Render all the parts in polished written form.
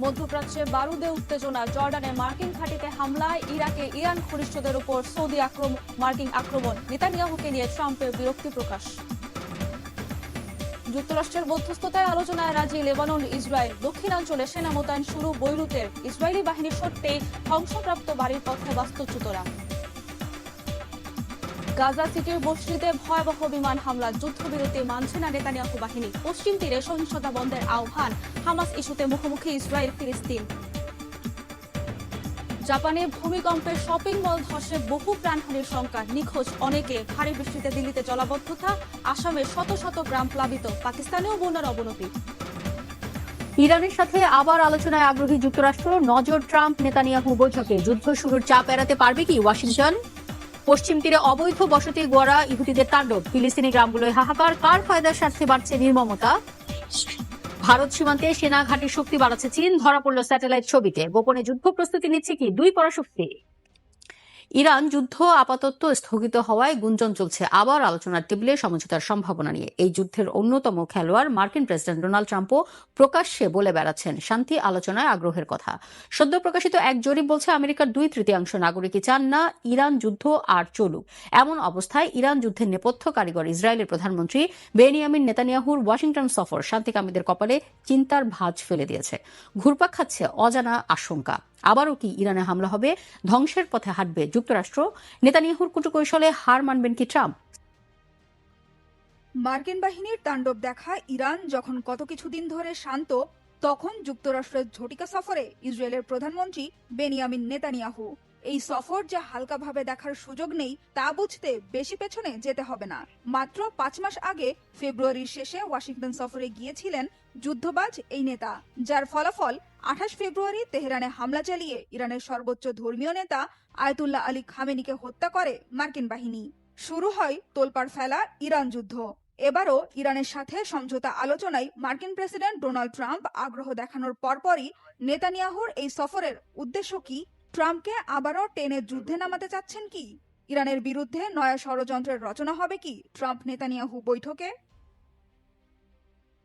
মধ্যপ্রাচ্যে বারুদে উত্তেজনা, জর্ডানে মার্কিন ঘাঁটিতে হামলায়, ইরাকে ইরান ঘনিষ্ঠদের উপর মার্কিন আক্রমণ, নেতানিয়াহুকে নিয়ে ট্রাম্পের বিরক্তি প্রকাশ। যুক্তরাষ্ট্রের মধ্যস্থতায় আলোচনায় রাজি লেবানন, ইসরায়েল। দক্ষিণাঞ্চলে সেনা মোতায়েন শুরু বৈরুতের। ইসরায়েলি বাহিনী সত্ত্বেই ধ্বংসপ্রাপ্ত বাড়ির পথে বাস্তুচ্যুতরা। গাজা সিটির মসজিদে ভয়াবহ বিমান হামলা, যুদ্ধবিরতি মানছে না নেতানিয়াহু বাহিনী। পশ্চিম তীরে সহিংসতা বন্ধের আহ্বান, হামাস ইস্যুতে মুখোমুখি ইসরায়েল ফিলিস্তিন। জাপানে ভূমিকম্পে শপিং মল ধসে বহু প্রাণহানির শঙ্কা, নিখোঁজ অনেকে। ভারী বৃষ্টিতে দিল্লিতে জলাবদ্ধতা, আসামে শত শত গ্রাম প্লাবিত। পাকিস্তানেও বন্যার অবনতি। ইরানের সাথে আবার আলোচনায় আগ্রহী যুক্তরাষ্ট্র, নজর ট্রাম্প নেতানিয়াহু বৈঠকে। যুদ্ধ শুরুর চাপ এড়াতে পারবে কি ওয়াশিংটন? পশ্চিম তীরে অবৈধ বসতি গড়া ইহুদিদের তাণ্ডব, ফিলিস্তিনি গ্রামগুলোয় হাহাকার। কার ফায়দার স্বার্থে বাড়ছে নির্মমতা? ভারত সীমান্তে সেনা ঘাঁটির শক্তি বাড়াচ্ছে চীন, ধরা পড়ল স্যাটেলাইট ছবিতে। গোপনে যুদ্ধ প্রস্তুতি নিচ্ছে কি দুই পরাশক্তি? ইরান যুদ্ধ আপাতত স্থগিত হওয়ায় গুঞ্জন চলছে আবার আলোচনার টেবিলে সমঝোতার সম্ভাবনা নিয়ে। এই যুদ্ধের অন্যতম খেলোয়াড় মার্কিন প্রেসিডেন্ট ডোনাল্ড ট্রাম্পও প্রকাশ্যে বলে বেড়াচ্ছেন শান্তি আলোচনায় আগ্রহের কথা। সদ্য প্রকাশিত এক জরিপ বলছে আমেরিকার 2/3 নাগরিকই চান না ইরান যুদ্ধ আর চলুক। এমন অবস্থায় ইরান যুদ্ধের নেপথ্য কারিগর ইসরায়েলের প্রধানমন্ত্রী বেনিয়ামিন নেতানিয়াহুর ওয়াশিংটন সফর শান্তিকামীদের কপালে চিন্তার ভাঁজ ফেলে দিয়েছে। ঘুরপাক খাচ্ছে অজানা আশঙ্কা। আবারও কি ইরানে হামলা হবে? ধ্বংসের পথে হাঁটবে যুক্তরাষ্ট্র? নেতানিয়াহুর কুটুকৌশলে হার মানবেন কি ট্রাম্প? মার্কিন বাহিনীর তাণ্ডব দেখা ইরান যখন গত কিছুদিন ধরে শান্ত, তখন যুক্তরাষ্ট্রের ঝটিকা সফরে ইসরায়েলের প্রধানমন্ত্রী বেনিয়ামিন নেতানিয়াহু। এই সফর যে হালকাভাবে দেখার সুযোগ নেই তা বুঝতে বেশি পেছনে যেতে হবে না। মাত্র 5 মাস আগে ফেব্রুয়ারির শেষে ওয়াশিংটন সফরে গিয়েছিলেন যুদ্ধবাজ এই নেতা, যার ফলাফল 28 ফেব্রুয়ারি তেহরানে হামলা চালিয়ে ইরানের সর্বোচ্চ ধর্মীয় নেতা আয়াতুল্লাহ আলী খামেনিকে হত্যা করে মার্কিন বাহিনী। শুরু হয় তোলপাড় ফেলা ইরান যুদ্ধ। এবারও ইরানের সাথে সমঝোতা আলোচনায় মার্কিন প্রেসিডেন্ট ডোনাল্ড ট্রাম্প আগ্রহ দেখানোর পরপরই নেতানিয়াহুর এই সফরের উদ্দেশ্য কি? ট্রাম্পকে আবারও টেনে যুদ্ধে নামাতে চাচ্ছেন কি? ইরানের বিরুদ্ধে নয়া ষড়যন্ত্রের রচনা হবে কি ট্রাম্প নেতানিয়াহু বৈঠকে?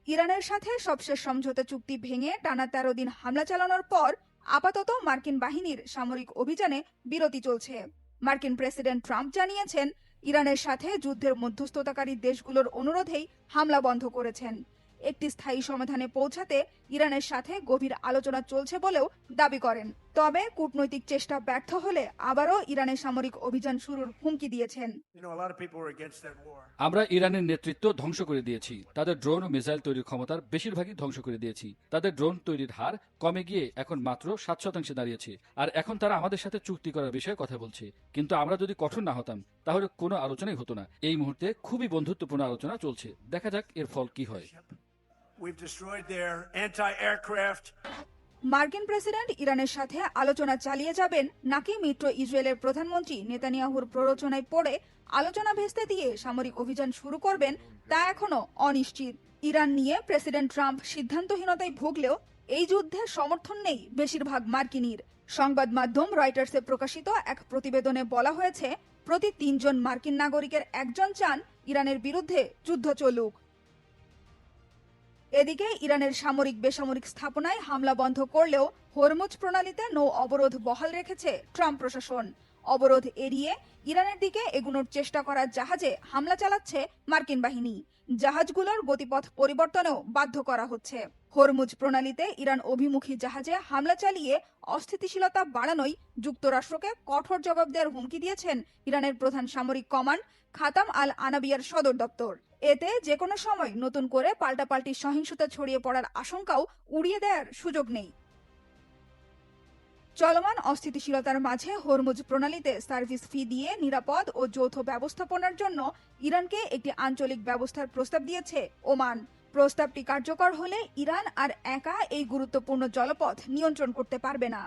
ইরানের সাথে সবশেষ সমঝোতা চুক্তি ভেঙে টানা 13 দিন হামলা চালানোর পর আপাতত মার্কিন বাহিনীর সামরিক অভিযানে বিরতি চলছে। মার্কিন প্রেসিডেন্ট ট্রাম্প জানিয়েছেন ইরানের সাথে যুদ্ধের মধ্যস্থতাকারী দেশগুলোর অনুরোধেই হামলা বন্ধ করেছেন। একটি স্থায়ী সমাধানে পৌঁছাতে ইরানের সাথে গভীর আলোচনা চলছে বলেও দাবি করেন। তবে কূটনৈতিক চেষ্টা ব্যর্থ হলে আবারও ইরানের সামরিক অভিযান শুরুর হুমকি দিয়েছেন। আমরা ইরানের নেতৃত্ব ধ্বংস করে দিয়েছি। তাদের ড্রোন ও মিসাইল তৈরির ক্ষমতার বেশিরভাগই ধ্বংস করে দিয়েছি। তাদের ড্রোন তৈরির হার কমে গিয়ে এখন মাত্র 7% দাঁড়িয়েছে। আর এখন তারা আমাদের সাথে চুক্তি করার বিষয়ে কথা বলছে। কিন্তু আমরা যদি কঠোর না হতাম তাহলে কোনো আলোচনাই হতো না। এই মুহূর্তে খুবই বন্ধুত্বপূর্ণ আলোচনা চলছে। দেখা যাক এর ফল কি হয়। মার্কিন প্রেসিডেন্ট ইরানের সাথে আলোচনা চালিয়ে যাবেন নাকি মিত্র ইসরায়েলের প্রধানমন্ত্রী নেতানিয়াহুর প্ররোচনায় পড়ে আলোচনা ভেস্তে দিয়ে সামরিক অভিযান শুরু করবেন তা এখনো অনিশ্চিত। ইরান নিয়ে প্রেসিডেন্ট ট্রাম্প সিদ্ধান্তহীনতায় ভুগলেও এই যুদ্ধে সমর্থন নেই বেশিরভাগ মার্কিনীর। সংবাদ মাধ্যম রয়টার্সে প্রকাশিত এক প্রতিবেদনে বলা হয়েছে প্রতি 3 জন মার্কিন নাগরিকের একজন চান ইরানের বিরুদ্ধে যুদ্ধ চলুক। এদিকে ইরানের সামরিক বেসামরিক স্থাপনায় হামলা বন্ধ করলেও হরমুজ প্রণালীতে নৌ অবরোধ বহাল রেখেছে ট্রাম্প প্রশাসন। অবরোধ এড়িয়ে ইরানের দিকে এগুনোর চেষ্টা করা জাহাজে হামলা চালাচ্ছে মার্কিন বাহিনী। জাহাজগুলোর গতিপথ পরিবর্তনেও বাধ্য করা হচ্ছে। হরমুজ প্রণালীতে ইরান অভিমুখী জাহাজে হামলা চালিয়ে অস্থিতিশীলতা বাড়ানোয় যুক্তরাষ্ট্রকে কঠোর জবাব দেওয়ার হুমকি দিয়েছেন ইরানের প্রধান সামরিক কমান্ড খাতাম আল আনাবিয়ার সদর দপ্তর। এতে যে কোনো সময় নতুন করে পাল্টাপাল্টি সহিংসতা ছড়িয়ে পড়ার আশঙ্কাও উড়িয়ে দেওয়ার সুযোগ নেই। চলমান অস্থিতিশীলতার মাঝে হরমুজ প্রণালীতে সার্ভিস ফি দিয়ে নিরাপদ ও যৌথ ব্যবস্থাপনার জন্য ইরানকে একটি আঞ্চলিক ব্যবস্থার প্রস্তাব দিয়েছে ওমান। প্রস্তাবটি কার্যকর হলে ইরান আর একা এই গুরুত্বপূর্ণ জলপথ নিয়ন্ত্রণ করতে পারবে না।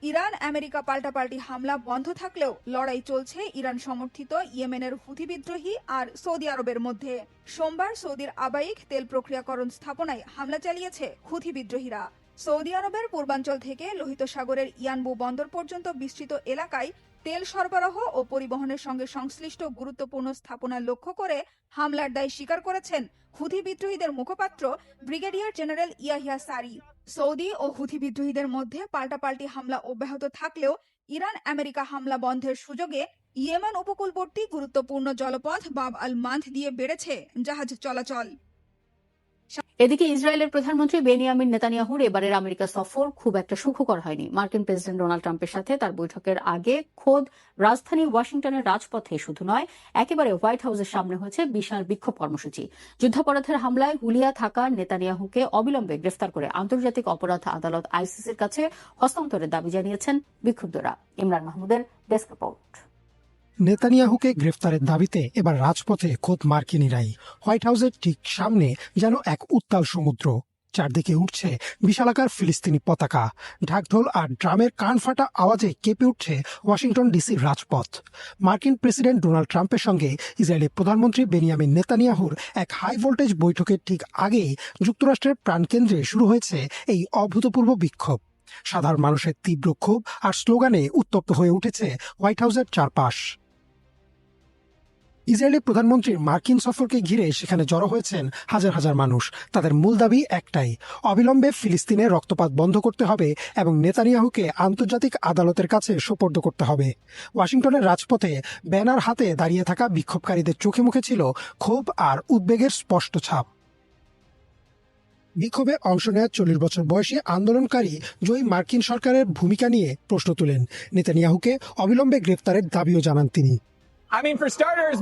ইরান আমেরিকা পাল্টাপাল্টি হামলা বন্ধ থাকলেও লড়াই চলছে ইরান সমর্থিত ইয়েমেনের হুথি বিদ্রোহী আর সৌদি আরবের মধ্যে। সোমবার সৌদির আবাইক তেল প্রক্রিয়াকরণ স্থাপনায় হামলা চালিয়েছে হুথি বিদ্রোহীরা। সৌদি আরবের পূর্বাঞ্চল থেকে লোহিত সাগরের ইয়ানবু বন্দর পর্যন্ত বিস্তৃত এলাকায় তেল সরবরাহ ও পরিবহনের সঙ্গে সংশ্লিষ্ট গুরুত্বপূর্ণ স্থাপনা লক্ষ্য করে হামলার দায় স্বীকার করেছেন হুথি বিদ্রোহীদের মুখপাত্র ব্রিগেডিয়ার জেনারেল ইয়াহিয়া সারি। সৌদি ও হুথি বিদ্রোহীদের মধ্যে পাল্টাপাল্টি হামলা অব্যাহত থাকলেও ইরান আমেরিকা হামলা বন্ধের সুযোগে ইয়েমেন উপকূলবর্তী গুরুত্বপূর্ণ জলপথ বাব আল মান্থ দিয়ে বেড়েছে জাহাজ চলাচল। এদিকে ইসরায়েলের প্রধানমন্ত্রী বেনিয়ামিন নেতানিয়াহুর এবারের আমেরিকা সফর খুব একটা সুখকর হয়নি। মার্কিন প্রেসিডেন্ট ডোনাল্ড ট্রাম্পের সাথে তার বৈঠকের আগে খোদ রাজধানী ওয়াশিংটনের রাজপথে শুধু নয়, একেবারে হোয়াইট হাউসের সামনে হয়েছে বিশাল বিক্ষোভ কর্মসূচি। যুদ্ধাপরাধের হামলায় হুলিয়া থাকা নেতানিয়াহুকে অবিলম্বে গ্রেফতার করে আন্তর্জাতিক অপরাধ আদালত আইসিসির কাছে হস্তান্তরের দাবি জানিয়েছেন বিক্ষুব্ধরা। ইমরান মাহমুদের ডেস্ক রিপোর্ট। নেতানিয়াহুকে গ্রেফতারের দাবিতে এবার রাজপথে খোদ মার্কিনিরাই। হোয়াইট হাউসের ঠিক সামনে যেন এক উত্তাল সমুদ্র, চারদিকে উঠছে বিশালাকার ফিলিস্তিনি পতাকা। ঢাকঢোল আর ড্রামের কান ফাটা আওয়াজে কেঁপে উঠছে ওয়াশিংটন ডিসির রাজপথ। মার্কিন প্রেসিডেন্ট ডোনাল্ড ট্রাম্পের সঙ্গে ইসরায়েলের প্রধানমন্ত্রী বেনিয়ামিন নেতানিয়াহুর এক হাই ভোল্টেজ বৈঠকের ঠিক আগেই যুক্তরাষ্ট্রের প্রাণকেন্দ্রে শুরু হয়েছে এই অভূতপূর্ব বিক্ষোভ। সাধারণ মানুষের তীব্র ক্ষোভ আর স্লোগানে উত্তপ্ত হয়ে উঠেছে হোয়াইট হাউসের চারপাশ। ইসরায়েলের প্রধানমন্ত্রীর মার্কিন সফরকে ঘিরে সেখানে জড়ো হয়েছেন হাজার হাজার মানুষ। তাদের মূল দাবি একটাই, অবিলম্বে ফিলিস্তিনের রক্তপাত বন্ধ করতে হবে এবং নেতানিয়াহুকে আন্তর্জাতিক আদালতের কাছে সোপর্দ করতে হবে। ওয়াশিংটনের রাজপথে ব্যানার হাতে দাঁড়িয়ে থাকা বিক্ষোভকারীদের চোখে মুখে ছিল ক্ষোভ আর উদ্বেগের স্পষ্ট ছাপ। বিক্ষোভে অংশ নেওয়া 40 বছর বয়সী আন্দোলনকারী জয়ী মার্কিন সরকারের ভূমিকা নিয়ে প্রশ্ন তোলেন। নেতানিয়াহুকে অবিলম্বে গ্রেফতারের দাবিও জানান তিনি।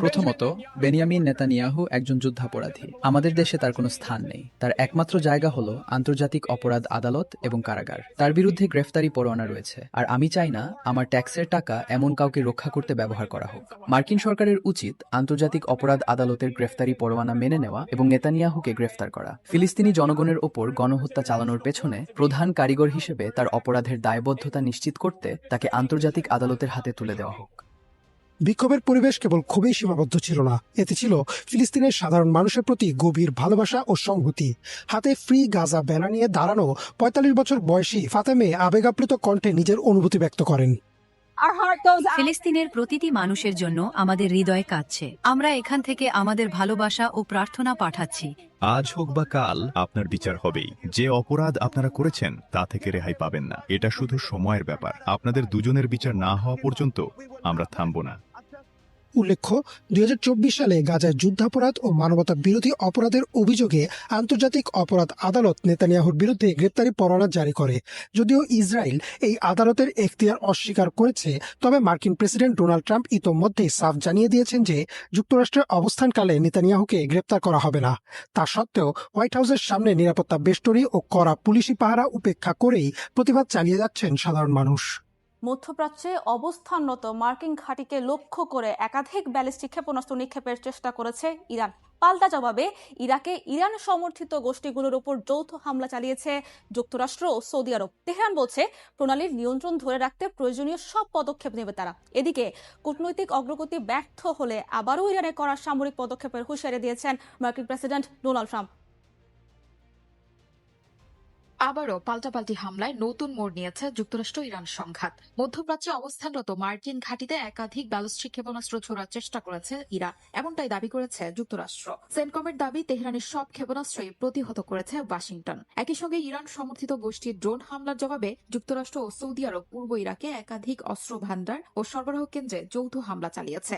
প্রথমত, বেনিয়ামিন নেতানিয়াহু একজন যুদ্ধাপরাধী। আমাদের দেশে তার কোনো স্থান নেই। তার একমাত্র জায়গা হলো আন্তর্জাতিক অপরাধ আদালত এবং কারাগার। তার বিরুদ্ধে গ্রেফতারি পরোয়ানা রয়েছে, আর আমি চাই না আমার ট্যাক্সের টাকা এমন কাউকে রক্ষা করতে ব্যবহার করা হোক। মার্কিন সরকারের উচিত আন্তর্জাতিক অপরাধ আদালতের গ্রেফতারি পরোয়ানা মেনে নেওয়া এবং নেতানিয়াহুকে গ্রেফতার করা। ফিলিস্তিনি জনগণের ওপর গণহত্যা চালানোর পেছনে প্রধান কারিগর হিসেবে তার অপরাধের দায়বদ্ধতা নিশ্চিত করতে তাকে আন্তর্জাতিক আদালতের হাতে তুলে দেওয়া হোক। বিক্ষোভের পরিবেশ কেবল খুবই সীমাবদ্ধ ছিল না, এতে ছিল ফিলিস্তিনের সাধারণ মানুষের প্রতি গভীর ভালোবাসা ও সংহতি। হাতে ফ্রি গাজা ব্যানার নিয়ে দাঁড়ানো 45 বছর বয়সী ফাতেমে আবেগাপ্লুত কণ্ঠে নিজের অনুভূতি ব্যক্ত করেন। ফিলিস্তিনের প্রতিটি মানুষের জন্য আমাদের হৃদয় কাঁদছে। আমরা এখান থেকে আমাদের ভালোবাসা ও প্রার্থনা পাঠাচ্ছি। আজ হোক বা কাল আপনার বিচার হবেই। যে অপরাধ আপনারা করেছেন তা থেকে রেহাই পাবেন না। এটা শুধু সময়ের ব্যাপার। আপনাদের দুজনের বিচার না হওয়া পর্যন্ত আমরা থামব না। উল্লেখ্য, 2024 সালে গাজায় যুদ্ধাপরাধ ও মানবতা বিরোধী অপরাধের অভিযোগে আন্তর্জাতিক অপরাধ আদালত নেতানিয়াহুর বিরুদ্ধে গ্রেপ্তারি পরোয়ানা জারি করে। যদিও ইসরায়েল এই আদালতের এখতিয়ার অস্বীকার করেছে, তবে মার্কিন প্রেসিডেন্ট ডোনাল্ড ট্রাম্প ইতোমধ্যেই সাফ জানিয়ে দিয়েছেন যে যুক্তরাষ্ট্রের অবস্থানকালে নেতানিয়াহুকে গ্রেপ্তার করা হবে না। তা সত্ত্বেও হোয়াইট হাউসের সামনে নিরাপত্তা বেষ্টনী ও কড়া পুলিশি পাহারা উপেক্ষা করেই প্রতিবাদ চালিয়ে যাচ্ছেন সাধারণ মানুষ। মধ্যপ্রাচ্যে অবস্থানরত মার্কিন ঘাঁটিকে লক্ষ্য করে একাধিক ব্যালিস্টিক ক্ষেপণাস্ত্র নিক্ষেপের চেষ্টা করেছে ইরান। পাল্টা জবাবে ইরাকে ইরান সমর্থিত গোষ্ঠীগুলোর উপর যৌথ হামলা চালিয়েছে যুক্তরাষ্ট্র ও সৌদি আরব। তেহরান বলছে প্রণালীর নিয়ন্ত্রণ ধরে রাখতে প্রয়োজনীয় সব পদক্ষেপ নেবে তারা। এদিকে কূটনৈতিক অগ্রগতি ব্যর্থ হলে আবারও ইরানে করা সামরিক পদক্ষেপের হুঁশিয়ারি দিয়েছেন মার্কিন প্রেসিডেন্ট ডোনাল্ড ট্রাম্প। আবারও পাল্টাপাল্টি হামলায় নতুন মোড় নিয়েছে যুক্তরাষ্ট্র ইরান সংঘাত। মধ্যপ্রাচ্যে অবস্থানরত মার্কিন ঘাঁটিতে একাধিক ব্যালিস্টিক ক্ষেপণাস্ত্র ছোড়ার চেষ্টা করেছে ইরান, এমনটাই দাবি করেছে যুক্তরাষ্ট্র। সেন্টকমের দাবি, তেহরানের সব ক্ষেপণাস্ত্রই প্রতিহত করেছে ওয়াশিংটন। একই সঙ্গে ইরান সমর্থিত গোষ্ঠীর ড্রোন হামলার জবাবে যুক্তরাষ্ট্র ও সৌদি আরব পূর্ব ইরাকে একাধিক অস্ত্র ভান্ডার ও সরবরাহ কেন্দ্রে যৌথ হামলা চালিয়েছে।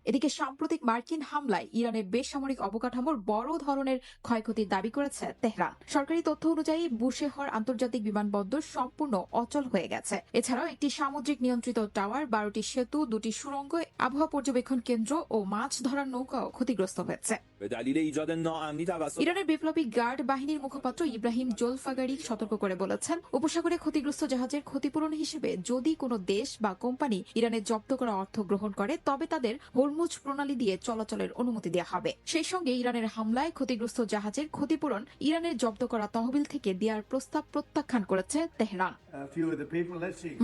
এদিকে সাম্প্রতিক মার্কিন হামলায় ইরানের বেসামরিক অবকাঠামোর বড় ধরনের ক্ষয়ক্ষতির দাবি করেছে তেহরান। সরকারি তথ্য অনুযায়ী বুশেহর আন্তর্জাতিক বিমানবন্দর সম্পূর্ণ অচল হয়ে গেছে। এছাড়াও একটি সামুদ্রিক নিয়ন্ত্রিত টাওয়ার, 12টি সেতু, 2টি সুড়ঙ্গ, আবহাওয়া পর্যবেক্ষণ কেন্দ্র ও মাছ ধরার নৌকাও ক্ষতিগ্রস্ত হয়েছে। ইরানের বিপ্লবী গার্ড বাহিনীর মুখপাত্র ইব্রাহিম জোলফাগারি সতর্ক করে বলেছেন, উপসাগরে ক্ষতিগ্রস্ত জাহাজের ক্ষতিপূরণ হিসেবে যদি কোনো দেশ বা কোম্পানি ইরানের জব্দ করা অর্থ গ্রহণ করে, তবে তাদের হরমুজ প্রণালী দিয়ে চলাচলের অনুমতি দেওয়া হবে। সেই সঙ্গে ইরানের হামলায় ক্ষতিগ্রস্ত জাহাজের ক্ষতিপূরণ ইরানের জব্দ করা তহবিল থেকে দেওয়ার প্রস্তাব প্রত্যাখ্যান করেছে তেহরান।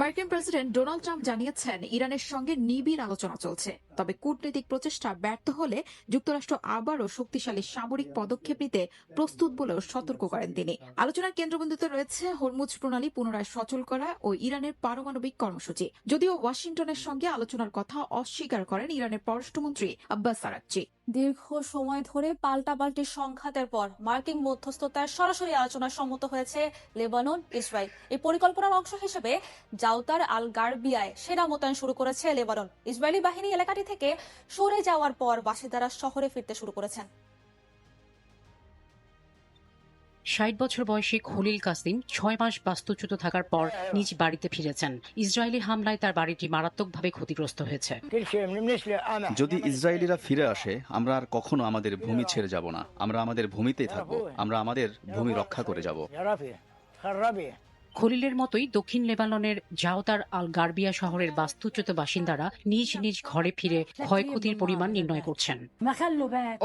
মার্কিন প্রেসিডেন্ট ডোনাল্ড ট্রাম্প জানিয়েছেন, ইরানের সঙ্গে নিবিড় আলোচনা চলছে, তবে কূটনৈতিক প্রচেষ্টা ব্যর্থ হলে যুক্তরাষ্ট্র আবারও আরও শক্তিশালী সামরিক পদক্ষেপ নিতে প্রস্তুত বলেও সতর্ক করেন তিনি। আলোচনার কেন্দ্রবিন্দুতে রয়েছে হরমুজ প্রণালী পুনরায় সচল করা ও ইরানের পারমাণবিক কর্মসূচি। যদিও ওয়াশিংটনের সঙ্গে আলোচনার কথা অস্বীকার করেন ইরানের পররাষ্ট্রমন্ত্রী আব্বাস আরাকচি। দীর্ঘ সময় ধরে পাল্টাপাল্টি সংঘাতের পর মার্কিন মধ্যস্থতায় সরাসরি আলোচনায় সম্মত হয়েছে লেবানন ইসরায়েল। এই পরিকল্পনার অংশ হিসেবে জাউতার আল গার্বিয়ায় সেনা মোতায়েন শুরু করেছে লেবানন। ইসরায়েলি বাহিনী এলাকাটি থেকে সরে যাওয়ার পর বাসিন্দারা শহরে ফিরতে শুরু করেছেন। ৬০ বছর বয়সী খলিল কাসিম ৬ মাস বাস্তুচ্যুত থাকার পর নিজ বাড়িতে ফিরেছেন। ইসরায়েলি হামলায় তার বাড়িটি মারাত্মকভাবে ক্ষতিগ্রস্ত হয়েছে। যদি ইসরায়েলিরা ফিরে আসে, আমরা আর কখনো আমাদের ভূমি ছেড়ে যাব না। আমরা আমাদের ভূমিতেই থাকবো। আমরা আমাদের ভূমি রক্ষা করে যাব। খলিলের মতোই দক্ষিণ লেবাননের জাওতার আল গার্বিয়া শহরের বাস্তুচ্যুত বাসিন্দারা নিজ নিজ ঘরে ফিরে ক্ষয়ক্ষতির পরিমাণ নির্ণয় করছেন।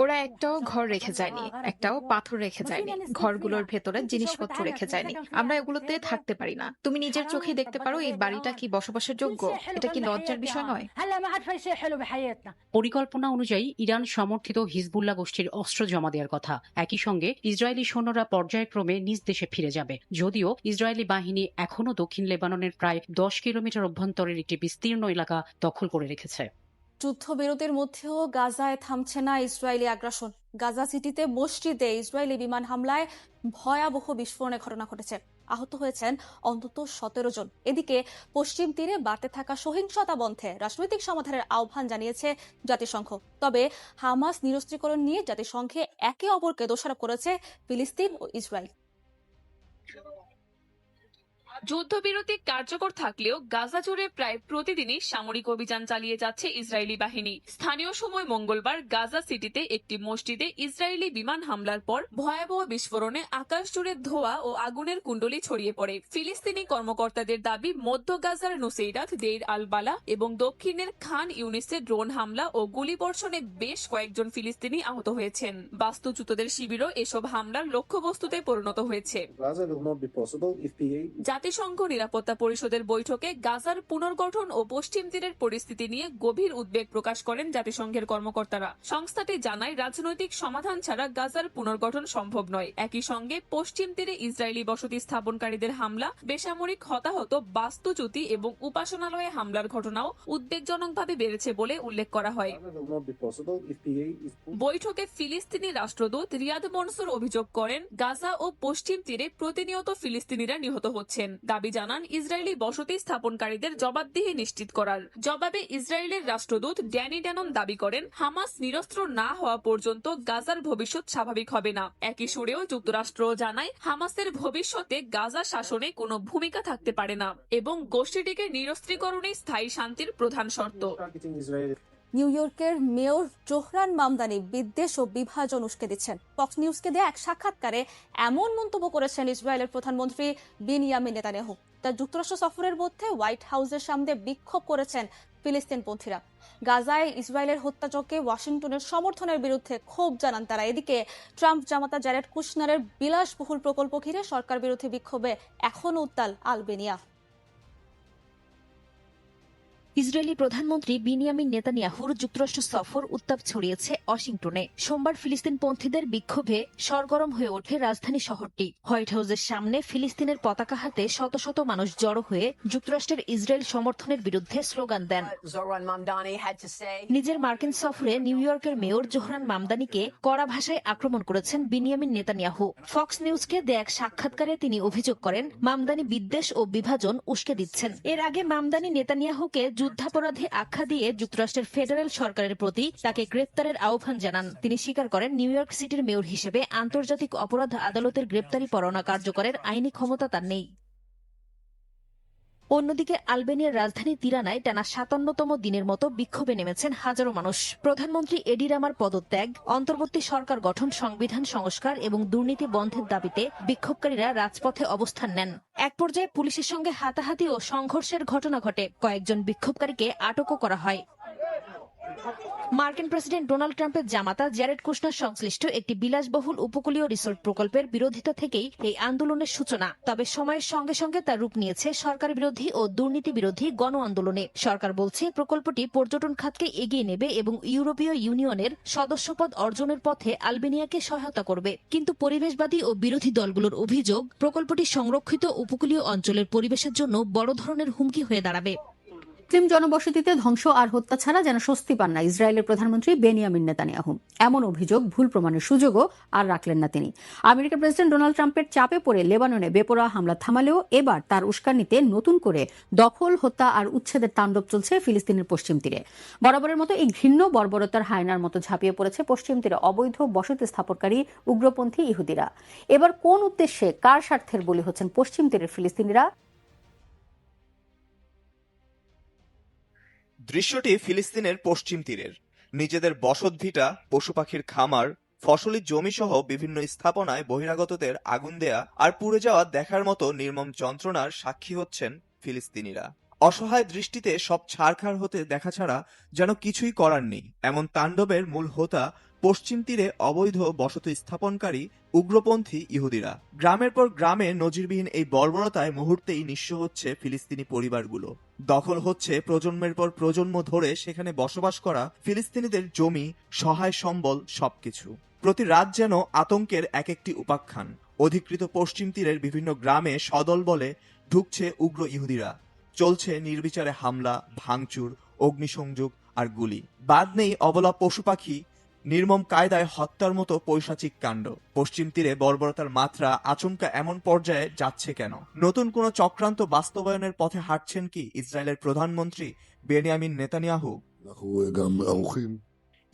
ওরা একটাও ঘর রেখে যায়নি, একটাও পাথর রেখে যায়নি, ঘরগুলোর ভেতরে জিনিসপত্র রেখে যায়নি। আমরা এগুলোতে থাকতে পারি না। তুমি নিজের চোখে দেখতে পারো এই বাড়িটা কি বসবাসের যোগ্য? এটা কি লজ্জার বিষয় নয়? পরিকল্পনা অনুযায়ী ইরান সমর্থিত হিজবুল্লাহ গোষ্ঠীর অস্ত্র জমা দেওয়ার কথা। একই সঙ্গে ইসরায়েলি সৈন্যরা পর্যায়ক্রমে নিজ দেশে ফিরে যাবে। যদিও ইসরায়েলি বাহিনী এখনও দক্ষিণ লেবাননের প্রায় 10 কিলোমিটার অভ্যন্তরের একটি বিস্তীর্ণ এলাকা দখল করে রেখেছে। যুদ্ধবিরতির মধ্যেও গাজায় থামছে না ইসরায়েলি আগ্রাসন। গাজা সিটিতে মসজিদে ইসরায়েলি বিমান হামলায় ভয়াবহ বিস্ফোরণের ঘটনা ঘটেছে। আহত হয়েছেন অন্তত 17 জন। এদিকে পশ্চিম তীরে বাড়তে থাকা সহিংসতা বন্ধে রাজনৈতিক সমাধানের আহ্বান জানিয়েছে জাতিসংঘ। তবে হামাস নিরস্ত্রীকরণ নিয়ে জাতিসংঘে একে অপরকে দোষারোপ করেছে ফিলিস্তিন ও ইসরায়েল। যুদ্ধবিরতি কার্যকর থাকলেও গাজা জুড়ে প্রায় প্রতিদিনই সামরিক অভিযান চালিয়ে যাচ্ছে ইসরায়েলি বাহিনী। স্থানীয় সময় মঙ্গলবার গাজা সিটিতে একটি মসজিদে ইসরায়েলি বিমান হামলার পর ভয়াবহ বিস্ফোরণে আকাশ জুড়ে ধোঁয়া ও আগুনের কুণ্ডলী ছড়িয়ে পড়ে। ফিলিস্তিনি কর্মকর্তাদের দাবি, মধ্য গাজার নুসেইরাত, দেইর আল বালা এবং দক্ষিণের খান ইউনিসে ড্রোন হামলা ও গুলিবর্ষণে বেশ কয়েকজন ফিলিস্তিনি আহত হয়েছেন। বাস্তুচ্যুতদের শিবিরও এসব হামলার লক্ষ্যবস্তুতে পরিণত হয়েছে। জাতিসংঘ নিরাপত্তা পরিষদের বৈঠকে গাজার পুনর্গঠন ও পশ্চিম তীরের পরিস্থিতি নিয়ে গভীর উদ্বেগ প্রকাশ করেন জাতিসংঘের কর্মকর্তারা। সংস্থাটি জানায়, রাজনৈতিক সমাধান ছাড়া গাজার পুনর্গঠন সম্ভব নয়। একই সঙ্গে পশ্চিম তীরে ইসরায়েলি বসতি স্থাপনকারীদের হামলা, বেসামরিক হতাহত, বাস্তুচ্যুতি এবং উপাসনালয়ে হামলার ঘটনাও উদ্বেগজনকভাবে বেড়েছে বলে উল্লেখ করা হয়। বৈঠকে ফিলিস্তিনি রাষ্ট্রদূত রিয়াদ মনসুর অভিযোগ করেন, গাজা ও পশ্চিম তীরে প্রতিনিয়ত ফিলিস্তিনিরা নিহত হচ্ছেন। দাবি জানান ইসরায়েলি বসতি স্থাপনকারীদের জবাবদিহি নিশ্চিত করার। জবাবে ইসরায়েলের রাষ্ট্রদূত ড্যানি ড্যানন দাবি করেন, হামাস নিরস্ত্র না হওয়া পর্যন্ত গাজার ভবিষ্যৎ স্বাভাবিক হবে না। একই সুরেও যুক্তরাষ্ট্র জানায়, হামাসের ভবিষ্যতে গাজা শাসনে কোনো ভূমিকা থাকতে পারে না এবং গোষ্ঠীটিকে নিরস্ত্রীকরণই স্থায়ী শান্তির প্রধান শর্ত। নিউ ইয়র্কের মেয়র জোহরান মামদানি বিদ্বেষ ও বিভাজন উস্কে দিচ্ছেন। ফক্স নিউজকে দেয়া এক সাক্ষাৎকারে এমন মন্তব্য করেছেন ইসরায়েলের প্রধানমন্ত্রী বেনিয়ামিন নেতানিয়াহু। তার যুক্তরাষ্ট্র সফরের মধ্যে হোয়াইট হাউসের সামনে বিক্ষোভ করেছেন ফিলিস্তিনপন্থীরা। গাজায় ইসরায়েলের হত্যাযজ্ঞে ওয়াশিংটনের সমর্থনের বিরুদ্ধে ক্ষোভ জানান তারা। এদিকে ট্রাম্প জামাতা জ্যারেড কুশনারের বিলাসবহুল প্রকল্প ঘিরে সরকার বিরোধী বিক্ষোভে এখনও উত্তাল আলবেনিয়া। ইসরায়েলি প্রধানমন্ত্রী বিনিয়ামিন নেতানিয়াহুর যুক্তরাষ্ট্র সফর উত্তাপ ছড়িয়েছে ওয়াশিংটনে। সোমবার ফিলিস্তিনপন্থীদের বিক্ষোভে সরগরম হয়ে ওঠে রাজধানী শহরটি। হোয়াইট হাউসের সামনে ফিলিস্তিনের পতাকা হাতে শত শত মানুষ জড়ো হয়ে যুক্তরাষ্ট্রের ইসরায়েল সমর্থনের বিরুদ্ধে স্লোগান দেন। নিজের মার্কিন সফরে নিউ ইয়র্কের মেয়র জোহরান মামদানিকে কড়া ভাষায় আক্রমণ করেছেন বিনিয়ামিন নেতানিয়াহু। ফক্স নিউজকে দেয়া এক সাক্ষাৎকারে তিনি অভিযোগ করেন, মামদানি বিদ্বেষ ও বিভাজন উস্কে দিচ্ছেন। এর আগে মামদানি নেতানিয়াহুকে যুদ্ধাপরাধী আখ্যা দিয়ে যুক্তরাষ্ট্রের ফেডারেল সরকারের প্রতি তাকে গ্রেপ্তারের আহ্বান জানান। তিনি স্বীকার করেন, নিউ ইয়র্ক সিটির মেয়র হিসেবে আন্তর্জাতিক অপরাধ আদালতের গ্রেপ্তারি পরোয়ানা কার্যকরের আইনি ক্ষমতা তার নেই। অন্যদিকে আলবেনিয়ার রাজধানী তিরানায় টানা 57তম দিনের মতো বিক্ষোভে নেমেছেন হাজারো মানুষ। প্রধানমন্ত্রী এডি রামার পদত্যাগ, অন্তর্বর্তী সরকার গঠন, সংবিধান সংস্কার এবং দুর্নীতি বন্ধের দাবিতে বিক্ষোভকারীরা রাজপথে অবস্থান নেন। এক পর্যায়ে পুলিশের সঙ্গে হাতাহাতি ও সংঘর্ষের ঘটনা ঘটে। কয়েকজন বিক্ষোভকারীকে আটকও করা হয়। মার্কিন প্রেসিডেন্ট ডোনাল্ড ট্রাম্পের জামাতা জ্যারেড কুশনার সংশ্লিষ্ট একটি বিলাসবহুল উপকূলীয় রিসোর্ট প্রকল্পের বিরোধিতা থেকেই এই আন্দোলনের সূচনা। তবে সময়ের সঙ্গে সঙ্গে তার রূপ নিয়েছে সরকার বিরোধী ও দুর্নীতি বিরোধী গণ আন্দোলনে। সরকার বলছে প্রকল্পটি পর্যটন খাতকে এগিয়ে নেবে এবং ইউরোপীয় ইউনিয়নের সদস্যপদ অর্জনের পথে আলবেনিয়াকে সহায়তা করবে। কিন্তু পরিবেশবাদী ও বিরোধী দলগুলোর অভিযোগ প্রকল্পটি সংরক্ষিত উপকূলীয় অঞ্চলের পরিবেশের জন্য বড় ধরনের হুমকি হয়ে দাঁড়াবে। মুসলিম জনবসতিতে ধ্বংস আর হত্যা ছাড়া যেন স্বস্তি পান না ইসরায়েলের প্রধানমন্ত্রী বেনিয়ামিন নেতানিয়াহু। এমন অভিযোগ ভুল প্রমাণের সুযোগও আর রাখলেন না তিনি। আমেরিকার প্রেসিডেন্ট ডোনাল্ড ট্রাম্পের চাপে পড়ে লেবাননে বেপরোয়া হামলা থামালেও এবার তার উস্কানিতে নতুন করে দখল, হত্যা আর উচ্ছেদের তাণ্ডব চলছে ফিলিস্তিনের পশ্চিম তীরে। বরাবরের মতো এই ঘৃণ্য বর্বরতার হায়নার মতো ঝাঁপিয়ে পড়েছে পশ্চিম তীরে অবৈধ বসতি স্থাপনকারী উগ্রপন্থী ইহুদিরা। এবার কোন উদ্দেশ্যে, কার স্বার্থের বলি হচ্ছেন পশ্চিম তীরের ফিলিস্তিনিরা? দৃশ্যটি ফিলিস্তিনের পশ্চিম তীরের। নিজেদের বসতভিটা, পশু পাখির খামার, ফসলি জমি সহ বিভিন্ন স্থাপনায় বহিরাগতদের আগুন দেয়া আর পুড়ে যাওয়া দেখার মতো নির্মম যন্ত্রণার সাক্ষী হচ্ছেন ফিলিস্তিনিরা। অসহায় দৃষ্টিতে সব ছারখার হতে দেখা ছাড়া যেন কিছুই করার নেই। এমন তাণ্ডবের মূল হোতা পশ্চিম তীরে অবৈধ বসতি স্থাপনকারী উগ্রপন্থী ইহুদিরা। গ্রামের পর গ্রামে নজিরবিহীন এই বর্বরতায় মুহূর্তেই নিঃস্ব হচ্ছে ফিলিস্তিনি পরিবারগুলো। দখল হচ্ছে প্রজন্মের পর প্রজন্ম ধরে সেখানে বসবাস করা ফিলিস্তিনিদের জমি, সহায় সম্বল, সবকিছু। প্রতি রাত যেন আতঙ্কের এক একটি উপাখ্যান। অধিকৃত পশ্চিম তীরের বিভিন্ন গ্রামে সদল বলে ঢুকছে উগ্র ইহুদিরা। চলছে নির্বিচারে হামলা, ভাঙচুর, অগ্নিসংযোগ আর গুলি। বাদ নেই অবলা পশু পাখি, নির্মম কায়দায় হত্যার মতো পৈশাচিক কাণ্ড। পশ্চিম তীরে বর্বরতার মাত্রা আচমকা এমন পর্যায়ে যাচ্ছে কেন? নতুন কোন চক্রান্ত বাস্তবায়নের পথে হাঁটছেন কি ইসরায়েলের প্রধানমন্ত্রী বেনিয়ামিন নেতানিয়াহু?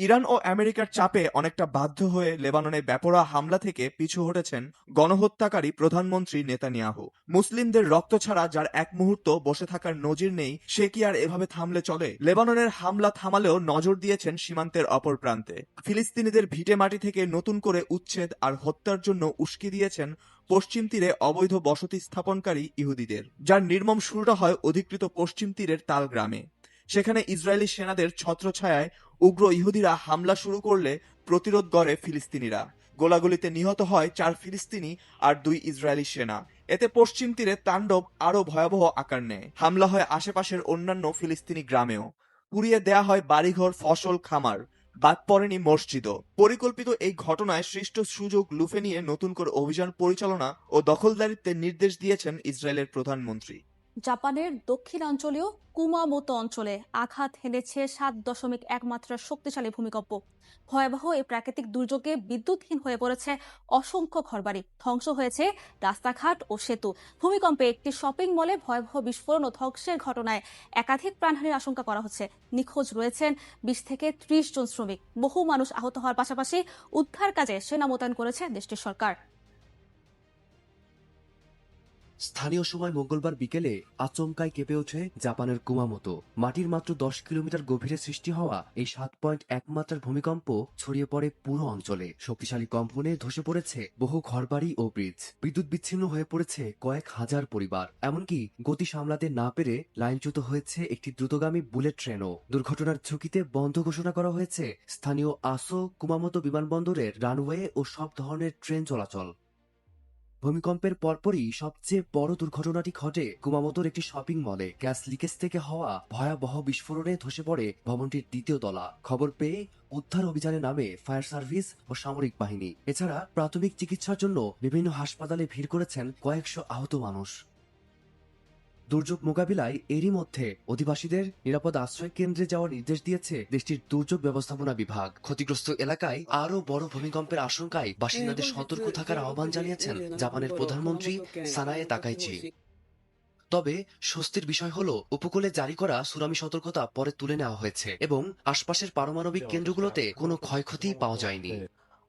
ইরান ও আমেরিকার চাপে অনেকটা বাধ্য হয়ে লেবাননে বেপরোয়া হামলা থেকে পিছু হটেছেন গণহত্যাকারী প্রধানমন্ত্রী নেতানিয়াহু। মুসলিমদের রক্ত ছাড়া যার এক মুহূর্ত বসে থাকার নজির নেই, সে কি আর এভাবে থামলে চলে? লেবাননের হামলা থামালেও নজর দিয়েছেন সীমান্তের অপর প্রান্তে। ফিলিস্তিনিদের ভিটে মাটি থেকে নতুন করে উচ্ছেদ আর হত্যার জন্য উস্কে দিয়েছেন পশ্চিম তীরে অবৈধ বসতি স্থাপনকারী ইহুদিদের, যার নির্মম শুরুটা হয় অধিকৃত পশ্চিম তীরের তাল গ্রামে। সেখানে ইসরায়েলি সেনাদের ছত্রছায়ায় উগ্র ইহুদিরা হামলা শুরু করলে প্রতিরোধ গড়ে ফিলিস্তিনিরা। গোলাগুলিতে নিহত হয় 4 ফিলিস্তিনি আর 2 ইসরায়েলি সেনা। এতে পশ্চিম তীরে তাণ্ডব আরো ভয়াবহ আকার নেয়। হামলা হয় আশেপাশের অন্যান্য ফিলিস্তিনি গ্রামেও। পুড়িয়ে দেয়া হয় বাড়িঘর, ফসল, খামার। বাদ পড়েনি মসজিদও। পরিকল্পিত এই ঘটনায় সৃষ্ট সুযোগ লুফে নিয়ে নতুন করে অভিযান পরিচালনা ও দখলদারিত্বের নির্দেশ দিয়েছেন ইসরায়েলের প্রধানমন্ত্রী। জাপানের দক্ষিণাঞ্চলীয় কুমামোতো অঞ্চলে আঘাত হেনেছে 7.1 মাত্রার শক্তিশালী ভূমিকম্প। ভয়াবহ এই প্রাকৃতিক দুর্যোগে বিদ্যুৎহীন হয়ে পড়েছে অসংখ্য ঘরবাড়ি, ধ্বংস হয়েছে রাস্তাঘাট ও সেতু। ভূমিকম্পে একটি শপিং মলে ভয়াবহ বিস্ফোরণ ও ধ্বংসের ঘটনায় একাধিক প্রাণহানির আশঙ্কা করা হচ্ছে। নিখোঁজ রয়েছেন 20 থেকে 30 জন শ্রমিক। বহু মানুষ আহত হওয়ার পাশাপাশি উদ্ধার কাজে সেনা মোতায়েন করেছে দেশটির সরকার। স্থানীয় সময় মঙ্গলবার বিকেলে আচমকায় কেঁপে ওঠে জাপানের কুমামোতো। মাটির মাত্র 10 কিলোমিটার গভীরে সৃষ্টি হওয়া এই 7.1 মাত্রার ভূমিকম্প ছড়িয়ে পড়ে পুরো অঞ্চলে। শক্তিশালী কম্পনে ধসে পড়েছে বহু ঘরবাড়ি ও ব্রিজ। বিদ্যুৎ বিচ্ছিন্ন হয়ে পড়েছে কয়েক হাজার পরিবার। এমনকি গতি সামলাতে না পেরে লাইনচ্যুত হয়েছে একটি দ্রুতগামী বুলেট ট্রেনও। দুর্ঘটনার ঝুঁকিতে বন্ধ ঘোষণা করা হয়েছে স্থানীয় আসো কুমামোতো বিমানবন্দরের রানওয়ে ও সব ধরনের ট্রেন চলাচল। ভূমিকম্পের পরপরই সবচেয়ে বড় দুর্ঘটনাটি ঘটে কুমামোতোর একটি শপিং মলে। গ্যাস লিকেজ থেকে হওয়া ভয়াবহ বিস্ফোরণে ধসে পড়ে ভবনটির 2য় তলা। খবর পেয়ে উদ্ধার অভিযানে নামে ফায়ার সার্ভিস ও সামরিক বাহিনী। এছাড়া প্রাথমিক চিকিৎসার জন্য বিভিন্ন হাসপাতালে ভিড় করেছেন কয়েকশো আহত মানুষ। দুর্যোগ মোকাবিলায় এরই মধ্যে অধিবাসীদের নিরাপদ আশ্রয় কেন্দ্রে যাওয়ার নির্দেশ দিয়েছে দেশটির দুর্যোগ ব্যবস্থাপনা বিভাগ। ক্ষতিগ্রস্ত এলাকায় আরো বড় ভূমিকম্পের আশঙ্কায় বাসিন্দাদের সতর্ক থাকার আহ্বান জানিয়েছেন জাপানের প্রধানমন্ত্রী সানায়ে তাকাইচি। তবে স্বস্তির বিষয় হলো উপকূলে জারি করা সুনামি সতর্কতা পরে তুলে নেওয়া হয়েছে এবং আশপাশের পারমাণবিক কেন্দ্রগুলোতে কোনো ক্ষয়ক্ষতি পাওয়া যায়নি।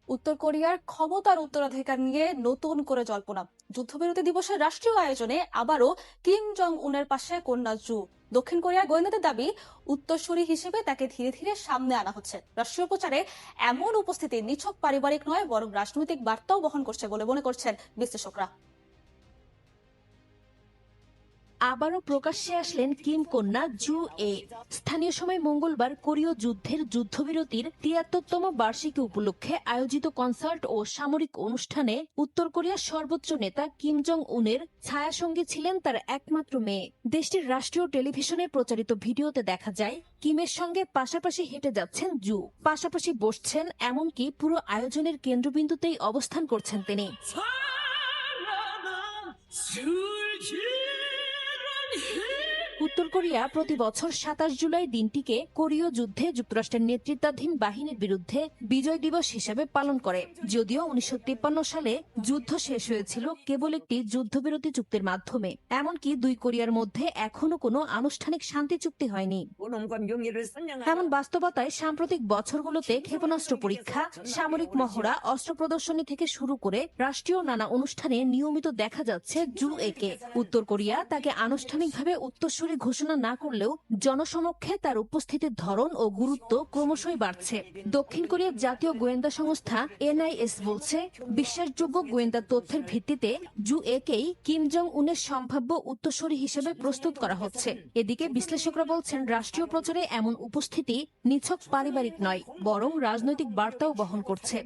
উত্তর কোরিয়ার ক্ষমতার উত্তরাধিকার নিয়ে নতুন করে জল্পনা। যুদ্ধবিরতি দিবসের রাষ্ট্রীয় আয়োজনে আবারও কিম জং উনের পাশে কন্যা জু। দক্ষিণ কোরিয়ার গোয়েন্দাদের দাবি, উত্তরসূরি হিসেবে তাকে ধীরে ধীরে সামনে আনা হচ্ছে। রাষ্ট্রীয় প্রচারে এমন উপস্থিতি নিছক পারিবারিক নয়, বরং রাজনৈতিক বার্তাও বহন করছে বলে মনে করছেন বিশ্লেষকরা। আবারও প্রকাশ্যে আসলেন কিম কন্যা জু এ। স্থানীয় সময় মঙ্গলবার কোরীয় যুদ্ধের যুদ্ধবিরতির ৭৩তম বার্ষিকী উপলক্ষে আয়োজিত কনসার্ট ও সামরিক অনুষ্ঠানে উত্তর কোরিয়ার সর্বোচ্চ নেতা কিম জং উনের ছায়াসঙ্গী ছিলেন তার একমাত্র মেয়ে। দেশটির রাষ্ট্রীয় টেলিভিশনে প্রচারিত ভিডিওতে দেখা যায় কিমের সঙ্গে পাশাপাশি হেঁটে যাচ্ছেন জু, পাশাপাশি বসছেন, এমনকি পুরো আয়োজনের কেন্দ্রবিন্দুতেই অবস্থান করছেন তিনি। উত্তর কোরিয়া প্রতি বছর ২৭ জুলাই দিনটিকে কোরীয় যুদ্ধে যুক্তরাষ্ট্রের নেতৃত্বাধীন বাহিনীর বিরুদ্ধে বিজয় দিবস হিসেবে পালন করে। যদিও ১৯৫৩ সালে যুদ্ধ শেষ হয়েছিল কেবল একটি যুদ্ধবিরতি চুক্তির মাধ্যমে। এমনকি দুই কোরিয়ার মধ্যে এখনো কোনো আনুষ্ঠানিক শান্তি চুক্তি হয়নি। এমন বাস্তবতায় সাম্প্রতিক বছরগুলোতে ক্ষেপণাস্ত্র পরীক্ষা, সামরিক মহড়া, অস্ত্র প্রদর্শনী থেকে শুরু করে রাষ্ট্রীয় নানা অনুষ্ঠানে নিয়মিত দেখা যাচ্ছে জু একে। উত্তর কোরিয়া তাকে আনুষ্ঠানিকভাবে উত্তরসূরি ঘোষণা না করলেও জনসমক্ষে তার উপস্থিতির ধরন ও গুরুত্ব ক্রমশই বাড়ছে। দক্ষিণ কোরিয়ার জাতীয় গোয়েন্দা সংস্থা NIS বলছে, বিশ্বাসযোগ্য গোয়েন্দা তথ্যের ভিত্তিতে জু একেই কিম জং উনের সম্ভাব্য উত্তরসূরি হিসেবে প্রস্তুত করা হচ্ছে। এদিকে বিশ্লেষকরা বলছেন, রাষ্ট্রীয় প্রচারে এমন উপস্থিতি নিছক পারিবারিক নয়, বরং রাজনৈতিক বার্তাও বহন করছে।